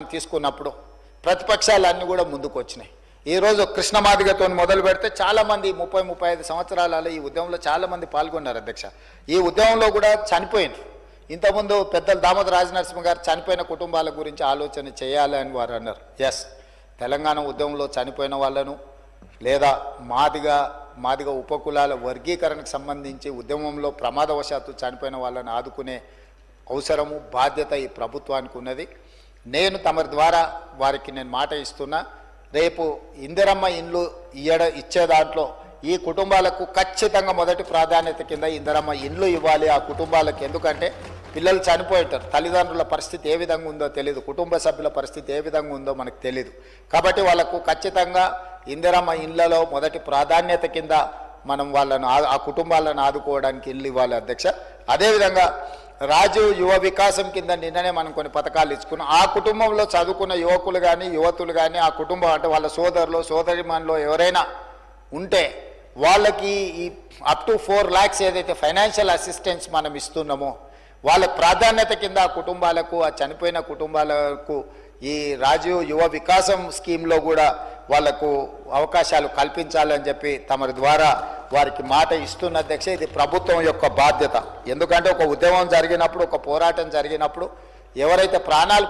తీసుకున్నప్పుడు ప్రతిపక్షాలన్నీ కూడా ముందుకు వచ్చినాయి. ఈరోజు కృష్ణమాదిగతో మొదలు పెడితే చాలామంది 30-35 సంవత్సరాలలో ఈ ఉద్యమంలో చాలామంది పాల్గొన్నారు అధ్యక్ష. ఈ ఉద్యమంలో కూడా చనిపోయినారు. ఇంతకుముందు పెద్దలు దామోదర రాజనరసింహ గారు చనిపోయిన కుటుంబాల గురించి ఆలోచన చేయాలి అని వారు అన్నారు. ఎస్, తెలంగాణ ఉద్యమంలో చనిపోయిన వాళ్ళను లేదా మాదిగ ఉపకులాల వర్గీకరణకు సంబంధించి ఉద్యమంలో ప్రమాదవశాత్తు చనిపోయిన వాళ్ళని ఆదుకునే అవసరము బాధ్యత ఈ ప్రభుత్వానికి ఉన్నది. నేను తమరి ద్వారా వారికి నేను మాట ఇస్తున్నా, రేపు ఇందిరమ్మ ఇండ్లు ఇచ్చే దాంట్లో ఈ కుటుంబాలకు ఖచ్చితంగా మొదటి ప్రాధాన్యత కింద ఇందిరమ్మ ఇండ్లు ఇవ్వాలి ఆ కుటుంబాలకు. ఎందుకంటే పిల్లలు చనిపోయేటారు, తల్లిదండ్రుల పరిస్థితి ఏ విధంగా ఉందో తెలియదు, కుటుంబ సభ్యుల పరిస్థితి ఏ విధంగా ఉందో మనకు తెలియదు. కాబట్టి వాళ్ళకు ఖచ్చితంగా ఇందిరమ్మ ఇండ్లలో మొదటి ప్రాధాన్యత కింద మనం వాళ్ళను ఆ కుటుంబాలను ఆదుకోవడానికి ఇల్లు ఇవ్వాలి అధ్యక్ష. అదేవిధంగా రాజీవ్ యువ వికాసం కింద నిన్ననే మనం కొన్ని పథకాలు ఇచ్చుకున్నాం. ఆ కుటుంబంలో చదువుకున్న యువకులు కానీ యువతులు కానీ ఆ కుటుంబం అంటే వాళ్ళ సోదరులు సోదరిమణులు ఎవరైనా ఉంటే వాళ్ళకి ఈ అప్ టు 4 lakhs ఏదైతే ఫైనాన్షియల్ అసిస్టెన్స్ మనం ఇస్తున్నామో వాళ్ళ ప్రాధాన్యత కింద ఆ కుటుంబాలకు, ఆ చనిపోయిన కుటుంబాలకు ఈ రాజీవ్ యువ వికాసం స్కీమ్లో కూడా వాళ్లకు అవకాశాలు కల్పించాలని చెప్పి తమరి ద్వారా వారికి మాట ఇస్తున్న అధ్యక్ష. ఇది ప్రభుత్వం యొక్క బాధ్యత. ఎందుకంటే ఒక ఉద్యమం జరిగినప్పుడు, ఒక పోరాటం జరిగినప్పుడు ఎవరైతే ప్రాణాలు